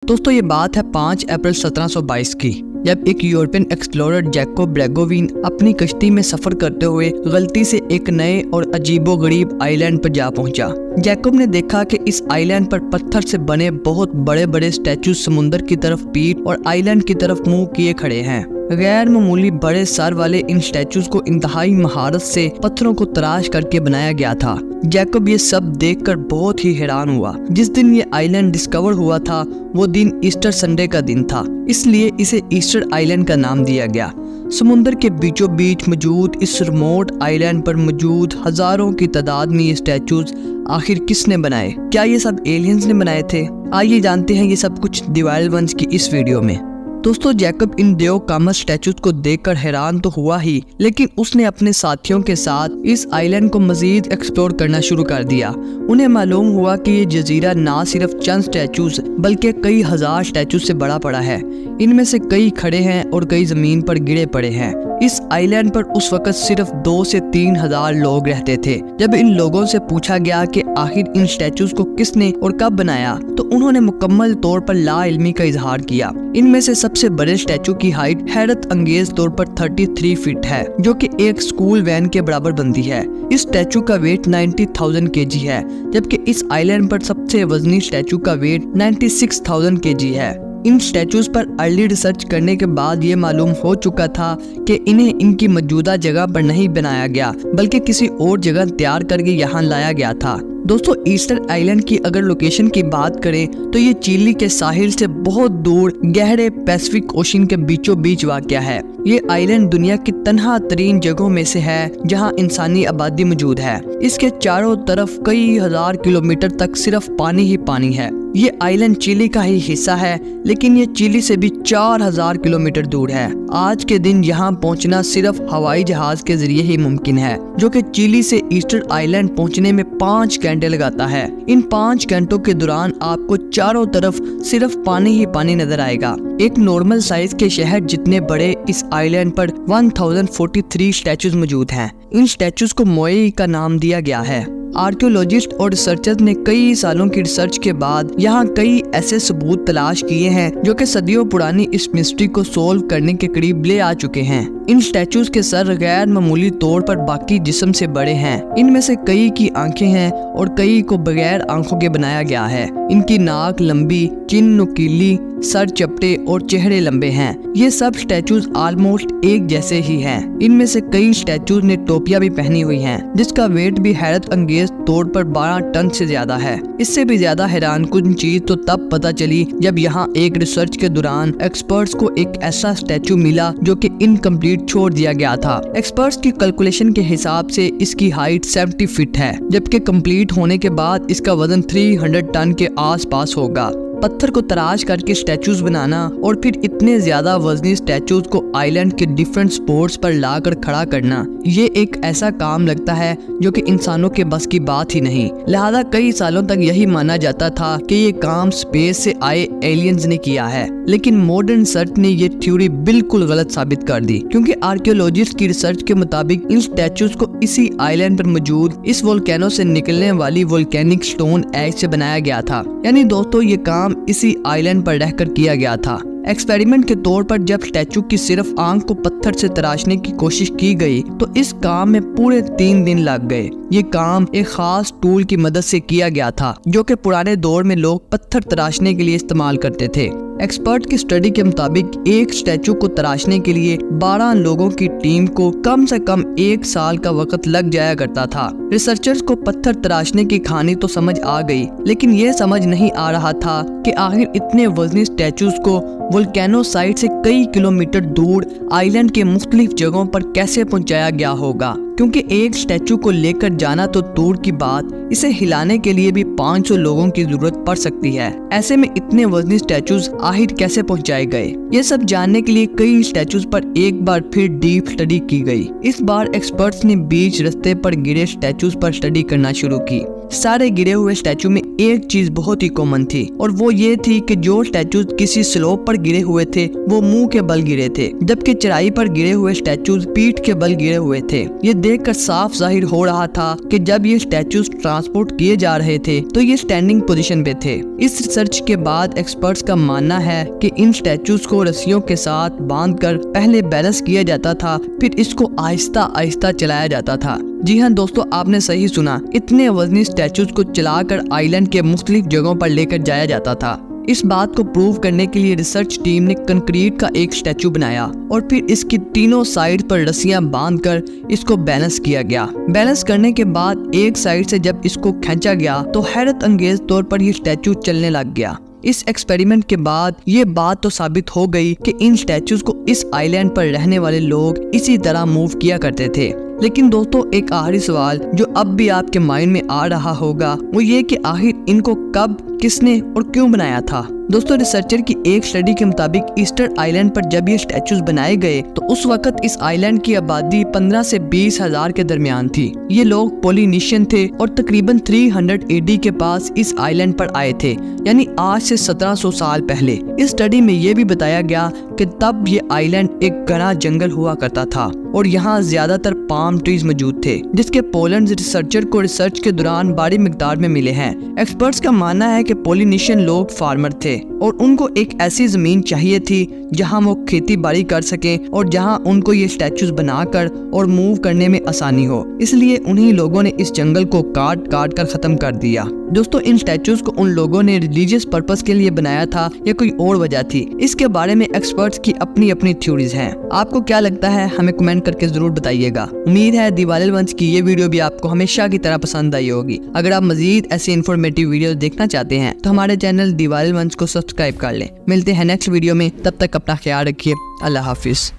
दोस्तों ये बात है 5 अप्रैल 1722 की, जब एक यूरोपियन एक्सप्लोरर जैकोब ब्रेगोविन अपनी कश्ती में सफर करते हुए गलती से एक नए और अजीबोगरीब आइलैंड पर जा पहुंचा। जैकोब ने देखा कि इस आइलैंड पर पत्थर से बने बहुत बड़े बड़े स्टैचू समुद्र की तरफ पीठ और आइलैंड की तरफ मुंह किए खड़े हैं। गैर मामूली बड़े सर वाले इन स्टैचूज को इंतहाई महारत से पत्थरों को तराश करके बनाया गया था। जैकोब ये सब देखकर बहुत ही हैरान हुआ। जिस दिन ये आइलैंड डिस्कवर हुआ था वो दिन ईस्टर संडे का दिन था, इसलिए इसे ईस्टर आइलैंड का नाम दिया गया। समुद्र के बीचों बीच मौजूद इस रिमोट आइलैंड पर मौजूद हजारों की तादाद में ये स्टैचूज आखिर किसने बनाए? क्या ये सब एलियंस ने बनाए थे? आइए जानते हैं ये सब कुछ द वाइल्ड वंस की इस वीडियो में। दोस्तों जैकोब इन देव कामत स्टैचूज को देखकर हैरान तो हुआ ही, लेकिन उसने अपने साथियों के साथ इस आइलैंड को मजीद एक्सप्लोर करना शुरू कर दिया। उन्हें मालूम हुआ कि ये जजीरा ना सिर्फ चंद स्टैचूज बल्कि कई हजार स्टैचूज से बड़ा पड़ा है। इनमें से कई खड़े हैं और कई जमीन पर गिरे पड़े हैं। इस आइलैंड पर उस वक्त सिर्फ 2 से 3 हजार लोग रहते थे। जब इन लोगों से पूछा गया कि आखिर इन स्टैचूज को किसने और कब बनाया, तो उन्होंने मुकम्मल तौर पर लाइल्मी का इजहार किया। इनमें से सबसे बड़े स्टैचू की हाइट हैरत अंगेज तौर पर 33 फीट है, जो कि एक स्कूल वैन के बराबर बनती है। इस स्टैचू का वेट 90,000 kg है, जबकि इस आइलैंड पर सबसे वजनी स्टैचू का वेट 96,000 kg है। इन स्टैचूज पर अर्ली रिसर्च करने के बाद ये मालूम हो चुका था कि इन्हें इनकी मौजूदा जगह पर नहीं बनाया गया, बल्कि किसी और जगह तैयार करके यहाँ लाया गया था। दोस्तों ईस्टर आइलैंड की अगर लोकेशन की बात करें तो ये चिली के साहिल से बहुत दूर गहरे पैसिफिक ओशन के बीचों बीच वाक़या है। ये आइलैंड दुनिया की तन्हा तरीन जगहों में से है जहां इंसानी आबादी मौजूद है। इसके चारों तरफ कई हजार किलोमीटर तक सिर्फ पानी ही पानी है। ये आइलैंड चिली का ही हिस्सा है, लेकिन ये चिली से भी 4000 किलोमीटर दूर है। आज के दिन यहाँ पहुँचना सिर्फ हवाई जहाज के जरिए ही मुमकिन है, जो कि चिली से ईस्टर आइलैंड पहुँचने में 5 घंटे लगाता है। इन 5 घंटों के दौरान आपको चारों तरफ सिर्फ पानी ही पानी नजर आएगा। एक नॉर्मल साइज के शहर जितने बड़े इस आइलैंड पर 1043 स्टैचूज मौजूद हैं। इन स्टैचूज को मोई का नाम दिया गया है। आर्कियोलॉजिस्ट और रिसर्चर्स ने कई सालों की रिसर्च के बाद यहाँ कई ऐसे सबूत तलाश किए हैं जो कि सदियों पुरानी इस मिस्ट्री को सोल्व करने के करीब ले आ चुके हैं। इन स्टैचूज के सर गैर मामूली तौर पर बाकी जिस्म से बड़े हैं। इनमें से कई की आंखें हैं और कई को बगैर आंखों के बनाया गया है। इनकी नाक लंबी, चिन नुकीली, सर चपटे और चेहरे लंबे हैं। ये सब स्टैचूज ऑलमोस्ट एक जैसे ही हैं। इनमें से कई स्टैचूज ने टोपियां भी पहनी हुई हैं, जिसका वेट भी हैरत अंगेज तौर पर 12 टन से ज्यादा है। इससे भी ज्यादा हैरानकुन चीज तो तब पता चली जब यहाँ एक रिसर्च के दौरान एक्सपर्ट्स को एक ऐसा स्टैचू मिला जो कि इनकम्प्लीट छोड़ दिया गया था। एक्सपर्ट्स की कैलकुलेशन के हिसाब से इसकी हाइट 70 फीट है, जबकि कंप्लीट होने के बाद इसका वजन 300 टन के आसपास होगा। पत्थर को तराश करके स्टैचूज बनाना और फिर इतने ज्यादा वजनी स्टैचूज को आइलैंड के डिफरेंट स्पॉट्स पर लाकर खड़ा करना, ये एक ऐसा काम लगता है जो कि इंसानों के बस की बात ही नहीं। लिहाजा कई सालों तक यही माना जाता था कि ये काम स्पेस से आए एलियंस ने किया है, लेकिन मॉडर्न रिसर्च ने ये थ्योरी बिल्कुल गलत साबित कर दी, क्योंकि आर्कियोलॉजिस्ट की रिसर्च के मुताबिक इन स्टैचूज को इसी आइलैंड पर मौजूद इस वोल्केनो से निकलने वाली वोल्केनिक स्टोन एज से बनाया गया था। यानी दोस्तों ये काम इसी आइलैंड पर रहकर किया गया था। एक्सपेरिमेंट के तौर पर जब स्टैचू की सिर्फ आंख को पत्थर से तराशने की कोशिश की गई तो इस काम में पूरे 3 दिन लग गए। ये काम एक खास टूल की मदद से किया गया था जो कि पुराने दौर में लोग पत्थर तराशने के लिए इस्तेमाल करते थे। एक्सपर्ट की स्टडी के मुताबिक एक स्टैचू को तराशने के लिए 12 लोगों की टीम को कम से कम 1 साल का वक्त लग जाया करता था। रिसर्चर्स को पत्थर तराशने की कहानी तो समझ आ गई, लेकिन ये समझ नहीं आ रहा था कि आखिर इतने वजनी स्टैचूज को वोल्केनो साइट से कई किलोमीटर दूर आइलैंड के मुख्तलिफ जगहों पर कैसे पहुंचाया गया होगा, क्योंकि एक स्टैचू को लेकर जाना तो दूर की बात, इसे हिलाने के लिए भी 500 लोगों की जरूरत पड़ सकती है। ऐसे में इतने वजनी स्टैचूज आखिर कैसे पहुंचाए गए, ये सब जानने के लिए कई स्टैचूज पर एक बार फिर डीप स्टडी की गई। इस बार एक्सपर्ट्स ने बीच रास्ते पर गिरे स्टैचूज पर स्टडी करना शुरू की। सारे गिरे हुए स्टैचू में एक चीज बहुत ही कॉमन थी, और वो ये थी कि जो स्टैचूज किसी स्लोप पर गिरे हुए थे वो मुंह के बल गिरे थे, जबकि चढ़ाई पर गिरे हुए स्टैचूज पीठ के बल गिरे हुए थे। ये देखकर साफ जाहिर हो रहा था कि जब ये स्टैचूज ट्रांसपोर्ट किए जा रहे थे तो ये स्टैंडिंग पोजीशन पे थे। इस रिसर्च के बाद एक्सपर्ट्स का मानना है कि इन स्टैचूज को रस्सियों के साथ बांधकर पहले बैलेंस किया जाता था, फिर इसको आहिस्ता आहिस्ता चलाया जाता था। जी हाँ दोस्तों, आपने सही सुना, इतने वजनी स्टैचूज को चलाकर आइलैंड के मुख्तलिफ जगहों पर लेकर जाया जाता था। इस बात को प्रूव करने के लिए रिसर्च टीम ने कंक्रीट का एक स्टैचू बनाया और फिर इसकी तीनों साइड पर रस्सियां बांधकर इसको बैलेंस किया गया। बैलेंस करने के बाद एक साइड से जब इसको खींचा गया तो हैरत अंगेज तौर पर यह स्टैचू चलने लग गया। इस एक्सपेरिमेंट के बाद ये बात तो साबित हो गई कि इन स्टैचूज को इस आइलैंड पर रहने वाले लोग इसी तरह मूव किया करते थे। लेकिन दोस्तों, एक आखिरी सवाल जो अब भी आपके माइंड में आ रहा होगा वो ये कि आखिर इनको कब, किसने और क्यों बनाया था। दोस्तों, रिसर्चर की एक स्टडी के मुताबिक ईस्टर आइलैंड पर जब ये स्टैचूज बनाए गए तो उस वक्त इस आइलैंड की आबादी 15 से 20 हजार के दरमियान थी। ये लोग पोलिनेशियन थे और तकरीबन 300 AD के पास इस आइलैंड पर आए थे, यानी आज से 1700 साल पहले। इस स्टडी में ये भी बताया गया कि तब ये आइलैंड एक घना जंगल हुआ करता था और यहाँ ज्यादातर पाम ट्रीज मौजूद थे, जिसके पोलन रिसर्चर को रिसर्च के दौरान बड़ी मिकदार में मिले हैं। एक्सपर्ट्स का मानना है कि पोलिनेशियन लोग फार्मर थे और उनको एक ऐसी जमीन चाहिए थी जहां वो खेती बाड़ी कर सकें और जहां उनको ये स्टैचूज बनाकर और मूव करने में आसानी हो। इसलिए उन्हीं लोगों ने इस जंगल को काट काट कर खत्म कर दिया। दोस्तों, इन स्टैचूज को उन लोगों ने रिलीजियस पर्पस के लिए बनाया था या कोई और वजह थी, इसके बारे में एक्सपर्ट्स की अपनी अपनी थ्योरीज हैं। आपको क्या लगता है, हमें कमेंट करके जरूर बताइएगा। उम्मीद है दिवालिल वंश की ये वीडियो भी आपको हमेशा की तरह पसंद आई होगी। अगर आप मजीद ऐसी इन्फॉर्मेटिव वीडियो देखना चाहते हैं तो हमारे चैनल दिवालिल वंश को सब्सक्राइब कर लें। मिलते हैं नेक्स्ट वीडियो में, तब तक अपना ख्याल रखिए। अल्लाह हाफिज।